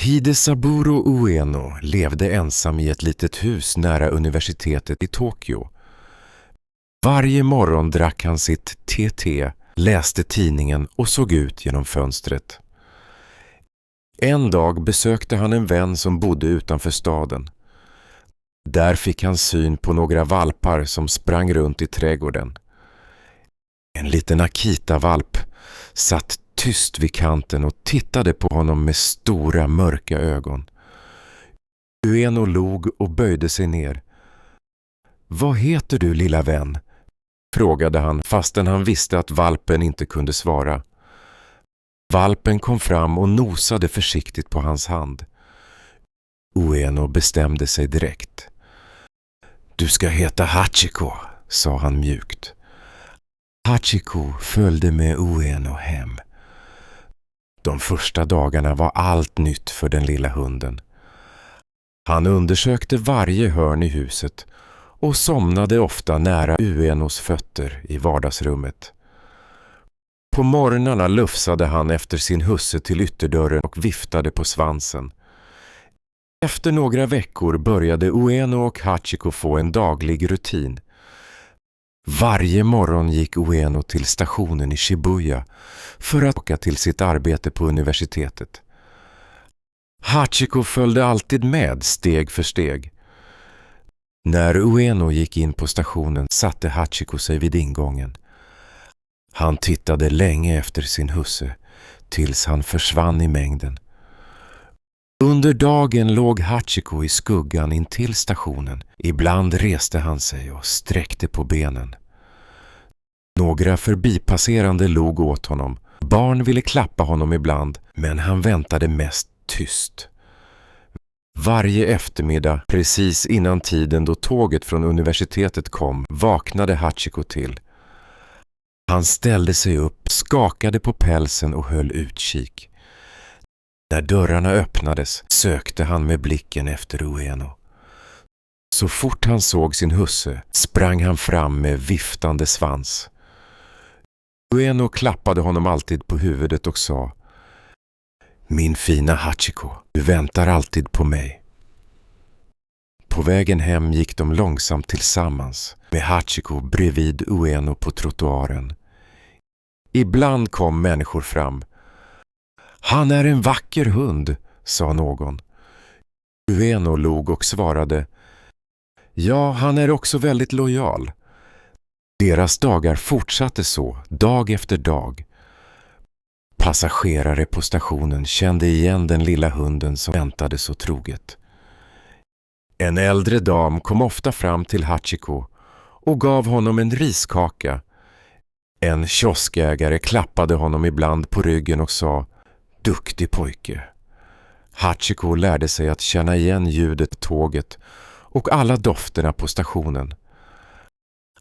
Hidesaburo Ueno levde ensam i ett litet hus nära universitetet i Tokyo. Varje morgon drack han sitt te, läste tidningen och såg ut genom fönstret. En dag besökte han en vän som bodde utanför staden. Där fick han syn på några valpar som sprang runt i trädgården. En liten Akita-valp satt tyst vid kanten och tittade på honom med stora mörka ögon. Ueno log och böjde sig ner. "Vad heter du, lilla vän?" frågade han fastän han visste att valpen inte kunde svara. Valpen kom fram och nosade försiktigt på hans hand. Ueno bestämde sig direkt. "Du ska heta Hachiko", sa han mjukt. Hachiko följde med Ueno hem. De första dagarna var allt nytt för den lilla hunden. Han undersökte varje hörn i huset och somnade ofta nära Uenos fötter i vardagsrummet. På morgnarna lufsade han efter sin husse till ytterdörren och viftade på svansen. Efter några veckor började Ueno och Hachiko få en daglig rutin. Varje morgon gick Ueno till stationen i Shibuya för att åka till sitt arbete på universitetet. Hachiko följde alltid med steg för steg. När Ueno gick in på stationen satte Hachiko sig vid ingången. Han tittade länge efter sin husse tills han försvann i mängden. Under dagen låg Hachiko i skuggan intill stationen. Ibland reste han sig och sträckte på benen. Några förbipasserande log åt honom. Barn ville klappa honom ibland, men han väntade mest tyst. Varje eftermiddag, precis innan tiden då tåget från universitetet kom, vaknade Hachiko till. Han ställde sig upp, skakade på pälsen och höll utkik. När dörrarna öppnades sökte han med blicken efter Ueno. Så fort han såg sin husse sprang han fram med viftande svans. Ueno klappade honom alltid på huvudet och sa: "Min fina Hachiko, du väntar alltid på mig." På vägen hem gick de långsamt tillsammans med Hachiko bredvid Ueno på trottoaren. Ibland kom människor fram. "Han är en vacker hund", sa någon. Ueno log och svarade: "Ja, han är också väldigt lojal." Deras dagar fortsatte så, dag efter dag. Passagerare på stationen kände igen den lilla hunden som väntade så troget. En äldre dam kom ofta fram till Hachiko och gav honom en riskaka. En kioskägare klappade honom ibland på ryggen och sa: "Duktig pojke." Hachiko lärde sig att känna igen ljudet på tåget och alla dofterna på stationen.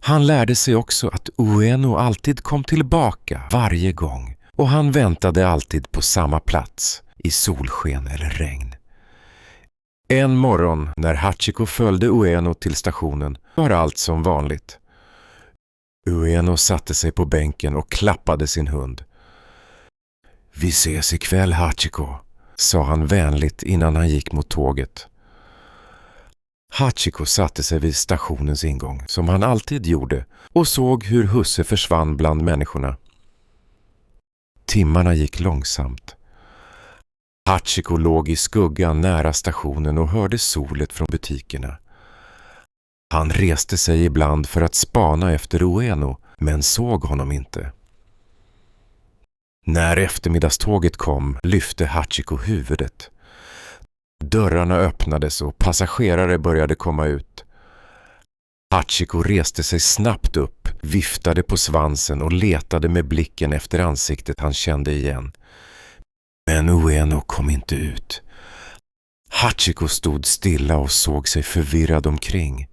Han lärde sig också att Ueno alltid kom tillbaka varje gång och han väntade alltid på samma plats i solsken eller regn. En morgon när Hachiko följde Ueno till stationen var allt som vanligt. Ueno satte sig på bänken och klappade sin hund. "Vi ses ikväll, Hachiko", sa han vänligt innan han gick mot tåget. Hachiko satte sig vid stationens ingång som han alltid gjorde och såg hur husse försvann bland människorna. Timmarna gick långsamt. Hachiko låg i skuggan nära stationen och hörde solet från butikerna. Han reste sig ibland för att spana efter Ueno, men såg honom inte. När eftermiddagståget kom lyfte Hachiko huvudet. Dörrarna öppnades och passagerare började komma ut. Hachiko reste sig snabbt upp, viftade på svansen och letade med blicken efter ansiktet han kände igen. Men Ueno kom inte ut. Hachiko stod stilla och såg sig förvirrad omkring.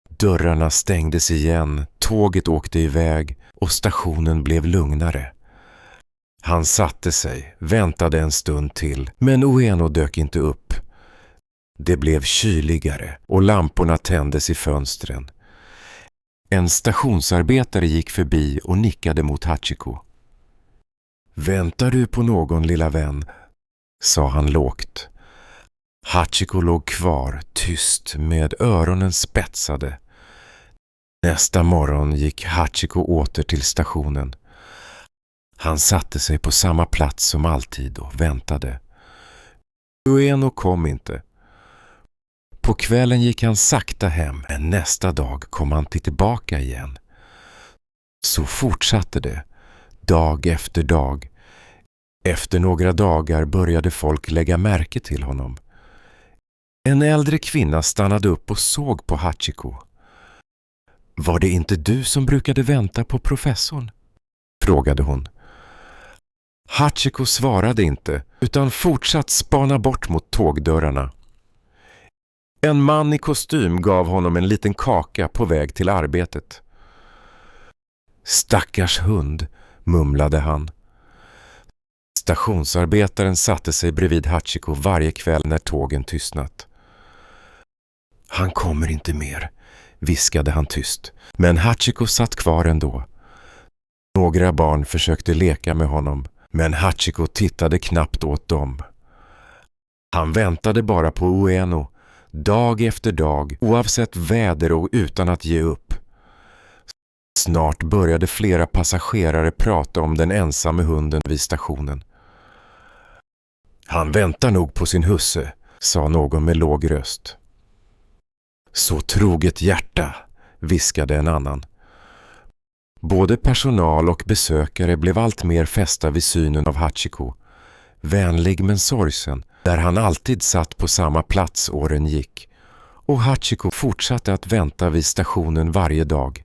Dörrarna stängdes igen, tåget åkte iväg och stationen blev lugnare. Han satte sig, väntade en stund till, men Ueno dök inte upp. Det blev kyligare och lamporna tändes i fönstren. En stationsarbetare gick förbi och nickade mot Hachiko. "Väntar du på någon, lilla vän?" sa han lågt. Hachiko låg kvar, tyst, med öronen spetsade. Nästa morgon gick Hachiko åter till stationen. Han satte sig på samma plats som alltid och väntade. Ueno kom inte. På kvällen gick han sakta hem, men nästa dag kom han tillbaka igen. Så fortsatte det, dag efter dag. Efter några dagar började folk lägga märke till honom. En äldre kvinna stannade upp och såg på Hachiko. Var det inte du som brukade vänta på professorn? Frågade hon. Hachiko svarade inte, utan fortsatt spana bort mot tågdörrarna. En man i kostym gav honom en liten kaka på väg till arbetet. Stackars hund, mumlade han. Stationsarbetaren satte sig bredvid Hachiko varje kväll när tågen tystnat. Han kommer inte mer, viskade han tyst, men Hachiko satt kvar ändå. Några barn försökte leka med honom, men Hachiko tittade knappt åt dem. Han väntade bara på Ueno, dag efter dag, oavsett väder och utan att ge upp. Snart började flera passagerare prata om den ensamme hunden vid stationen. Han väntar nog på sin husse, sa någon med låg röst. Så troget hjärta, viskade en annan. Både personal och besökare blev allt mer fästa vid synen av Hachiko. Vänlig men sorgsen, där han alltid satt på samma plats åren gick. Och Hachiko fortsatte att vänta vid stationen varje dag.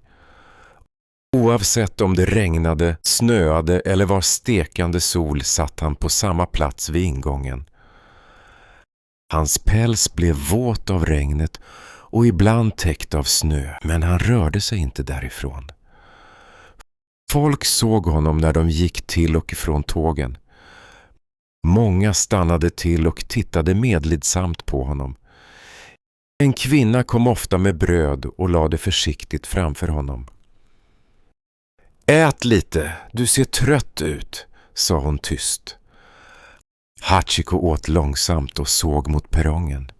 Oavsett om det regnade, snöade eller var stekande sol satt han på samma plats vid ingången. Hans päls blev våt av regnet och ibland täckt av snö, men han rörde sig inte därifrån. Folk såg honom när de gick till och ifrån tågen. Många stannade till och tittade medlidsamt på honom. En kvinna kom ofta med bröd och lade försiktigt framför honom. Ät lite, du ser trött ut, sa hon tyst. Hachiko åt långsamt och såg mot perrongen.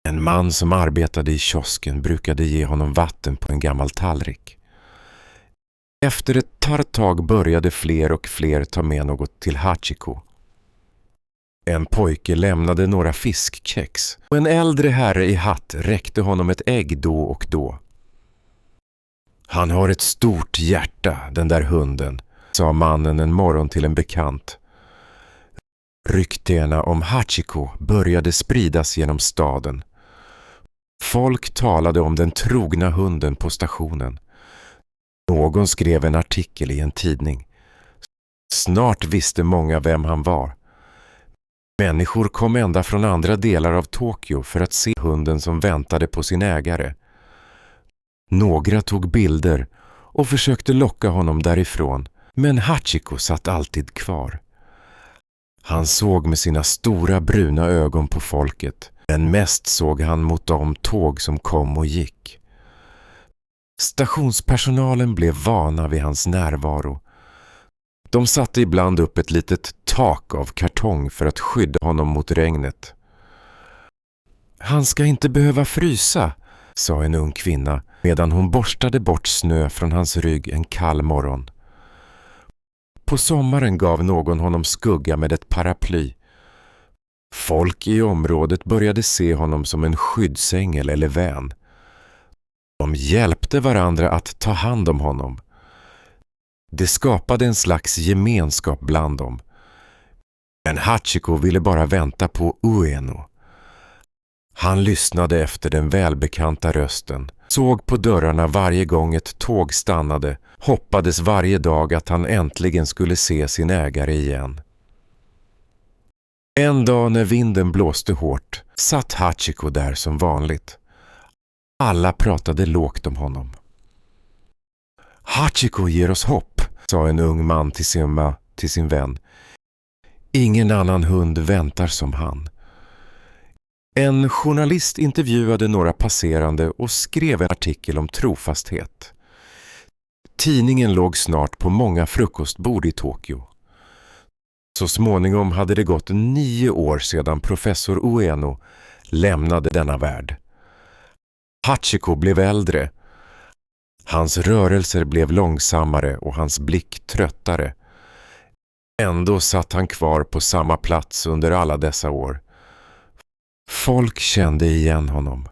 En man som arbetade i kiosken brukade ge honom vatten på en gammal tallrik. Efter ett tag började fler och fler ta med något till Hachiko. En pojke lämnade några fiskkex och en äldre herre i hatt räckte honom ett ägg då och då. Han har ett stort hjärta, den där hunden, sa mannen en morgon till en bekant. Ryktena om Hachiko började spridas genom staden. Folk talade om den trogna hunden på stationen. Någon skrev en artikel i en tidning. Snart visste många vem han var. Människor kom ända från andra delar av Tokyo för att se hunden som väntade på sin ägare. Några tog bilder och försökte locka honom därifrån, men Hachiko satt alltid kvar. Han såg med sina stora bruna ögon på folket, men mest såg han mot de tåg som kom och gick. Stationspersonalen blev vana vid hans närvaro. De satte ibland upp ett litet tak av kartong för att skydda honom mot regnet. Han ska inte behöva frysa, sa en ung kvinna medan hon borstade bort snö från hans rygg en kall morgon. På sommaren gav någon honom skugga med ett paraply. Folk i området började se honom som en skyddsängel eller vän. De hjälpte varandra att ta hand om honom. Det skapade en slags gemenskap bland dem. Men Hachiko ville bara vänta på Ueno. Han lyssnade efter den välbekanta rösten, såg på dörrarna varje gång ett tåg stannade, hoppades varje dag att han äntligen skulle se sin ägare igen. En dag när vinden blåste hårt satt Hachiko där som vanligt. Alla pratade lågt om honom. Hachiko ger oss hopp, sa en ung man till sin vän. Ingen annan hund väntar som han. En journalist intervjuade några passerande och skrev en artikel om trofasthet. Tidningen låg snart på många frukostbord i Tokyo. Så småningom hade det gått 9 år sedan professor Ueno lämnade denna värld. Hachiko blev äldre. Hans rörelser blev långsammare och hans blick tröttare. Ändå satt han kvar på samma plats under alla dessa år. Folk kände igen honom.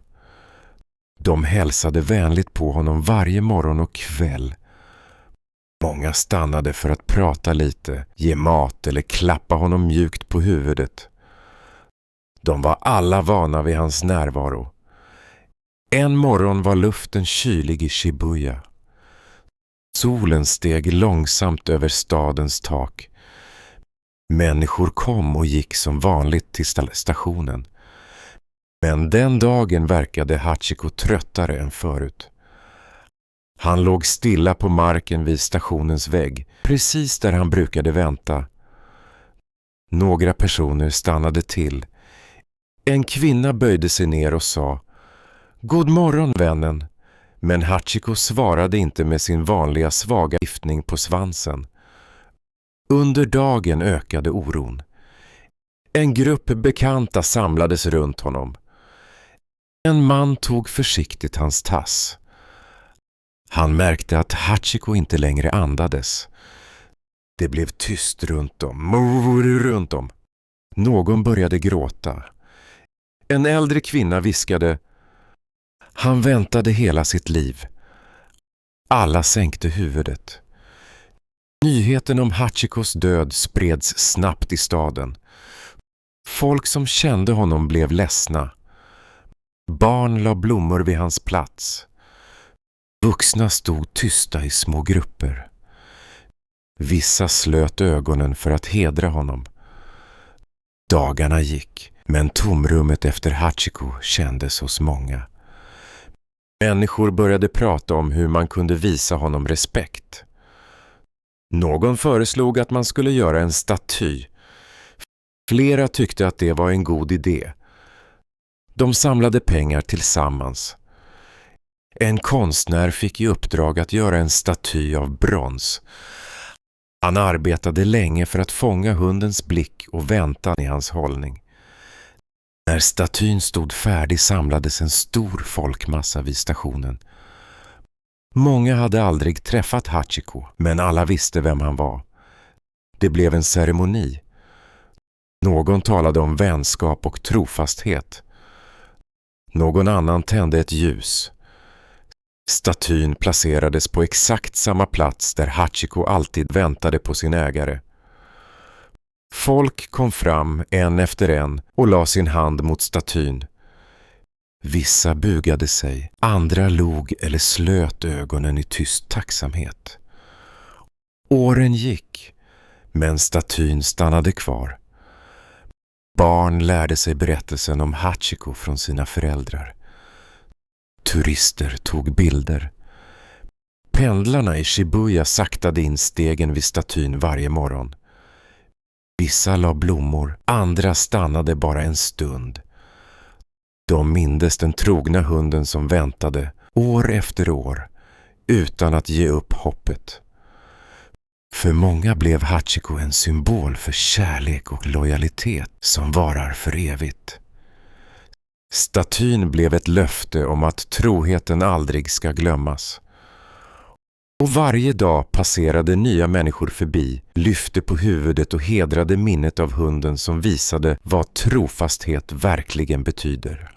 De hälsade vänligt på honom varje morgon och kväll. Många stannade för att prata lite, ge mat eller klappa honom mjukt på huvudet. De var alla vana vid hans närvaro. En morgon var luften kylig i Shibuya. Solen steg långsamt över stadens tak. Människor kom och gick som vanligt till stationen. Men den dagen verkade Hachiko tröttare än förut. Han låg stilla på marken vid stationens vägg, precis där han brukade vänta. Några personer stannade till. En kvinna böjde sig ner och sa: "God morgon, vännen." Men Hachiko svarade inte med sin vanliga svaga viftning på svansen. Under dagen ökade oron. En grupp bekanta samlades runt honom. En man tog försiktigt hans tass. Han märkte att Hachiko inte längre andades. Det blev tyst runt om. Någon började gråta. En äldre kvinna viskade: "Han väntade hela sitt liv." Alla sänkte huvudet. Nyheten om Hachikos död spreds snabbt i staden. Folk som kände honom blev ledsna. Barn la blommor vid hans plats. Vuxna stod tysta i små grupper. Vissa slöt ögonen för att hedra honom. Dagarna gick, men tomrummet efter Hachiko kändes hos många. Människor började prata om hur man kunde visa honom respekt. Någon föreslog att man skulle göra en staty. Flera tyckte att det var en god idé. De samlade pengar tillsammans. En konstnär fick i uppdrag att göra en staty av brons. Han arbetade länge för att fånga hundens blick och vänta i hans hållning. När statyn stod färdig samlades en stor folkmassa vid stationen. Många hade aldrig träffat Hachiko, men alla visste vem han var. Det blev en ceremoni. Någon talade om vänskap och trofasthet. Någon annan tände ett ljus. Statyn placerades på exakt samma plats där Hachiko alltid väntade på sin ägare. Folk kom fram en efter en och la sin hand mot statyn. Vissa bugade sig, andra log eller slöt ögonen i tyst tacksamhet. Åren gick, men statyn stannade kvar. Barn lärde sig berättelsen om Hachiko från sina föräldrar. Turister tog bilder. Pendlarna i Shibuya saktade in stegen vid statyn varje morgon. Vissa la blommor, andra stannade bara en stund. De mindes den trogna hunden som väntade år efter år utan att ge upp hoppet. För många blev Hachiko en symbol för kärlek och lojalitet som varar för evigt. Statyn blev ett löfte om att troheten aldrig ska glömmas. Och varje dag passerade nya människor förbi, lyfte på huvudet och hedrade minnet av hunden som visade vad trofasthet verkligen betyder.